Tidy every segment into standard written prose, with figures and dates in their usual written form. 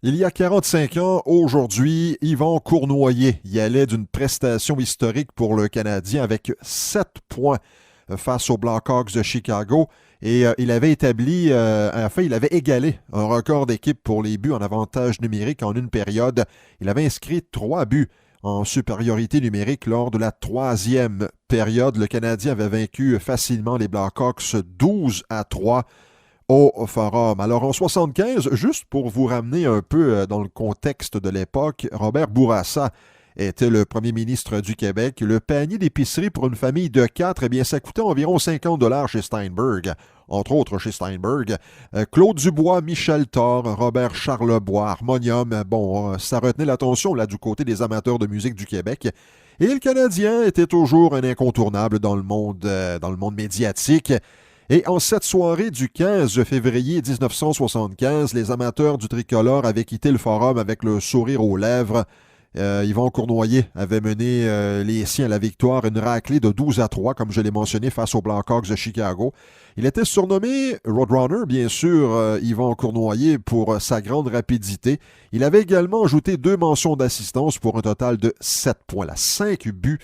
Il y a 45 ans, aujourd'hui, Yvan Cournoyer y allait d'une prestation historique pour le Canadien avec 7 points face aux Blackhawks de Chicago. Et il avait établi, il avait égalé un record d'équipe pour les buts en avantage numérique en une période. Il avait inscrit 3 buts en supériorité numérique lors de la troisième période. Le Canadien avait vaincu facilement les Blackhawks 12-3 au Forum. Alors en 75, juste pour vous ramener un peu dans le contexte de l'époque, Robert Bourassa était le premier ministre du Québec. Le panier d'épicerie pour une famille de 4, eh bien, ça coûtait environ 50 $ chez Steinberg, entre autres chez Steinberg. Claude Dubois, Michel Thor, Robert Charlebois, Harmonium, bon, ça retenait l'attention là du côté des amateurs de musique du Québec. Et le Canadien était toujours un incontournable dans le monde médiatique. Et en cette soirée du 15 février 1975, les amateurs du tricolore avaient quitté le forum avec le sourire aux lèvres. Yvan Cournoyer avait mené les siens à la victoire, une raclée de 12-3, comme je l'ai mentionné, face aux Blackhawks de Chicago. Il était surnommé Roadrunner, bien sûr, Yvan Cournoyer, pour sa grande rapidité. Il avait également ajouté 2 mentions d'assistance pour un total de 7 points, 5 buts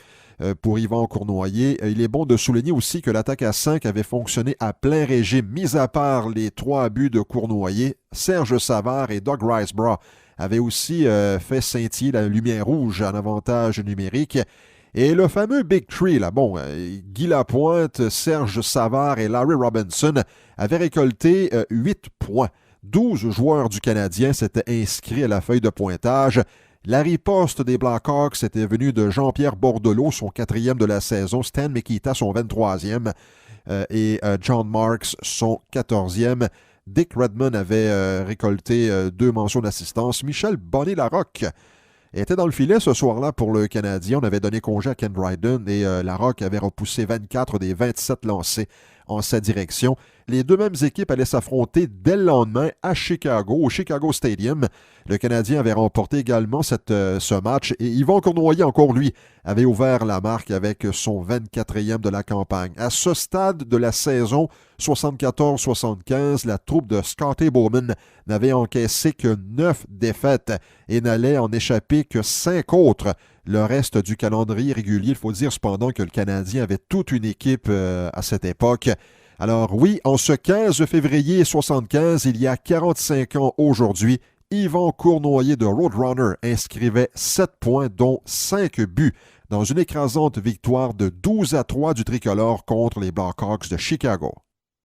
pour Yvan Cournoyer. Il est bon de souligner aussi que l'attaque à 5 avait fonctionné à plein régime, mis à part les 3 buts de Cournoyer. Serge Savard et Doug Risebrough avaient aussi fait scintiller la lumière rouge en avantage numérique. Et le fameux Big Tree, là, bon, Guy Lapointe, Serge Savard et Larry Robinson avaient récolté 8 points. 12 joueurs du Canadien s'étaient inscrits à la feuille de pointage. La riposte des Blackhawks était venue de Jean-Pierre Bordelot, son 4e de la saison, Stan Mikita, son 23e, et John Marks, son 14e. Dick Redmond avait récolté 2 mentions d'assistance. Michel Bonnet-Larocque était dans le filet ce soir-là pour le Canadien. On avait donné congé à Ken Dryden et Larocque avait repoussé 24 des 27 lancés en sa direction. Les deux mêmes équipes allaient s'affronter dès le lendemain à Chicago, au Chicago Stadium. Le Canadien avait remporté également ce match et Yvan Cournoyer, encore lui, avait ouvert la marque avec son 24e de la campagne. À ce stade de la saison 74-75, la troupe de Scotty Bowman n'avait encaissé que 9 défaites et n'allait en échapper que 5 autres. Le reste du calendrier régulier, il faut dire cependant que le Canadien avait toute une équipe à cette époque. Alors oui, en ce 15 février 75, il y a 45 ans aujourd'hui, Yvan Cournoyer de Roadrunner inscrivait 7 points, dont 5 buts, dans une écrasante victoire de 12-3 du tricolore contre les Blackhawks de Chicago.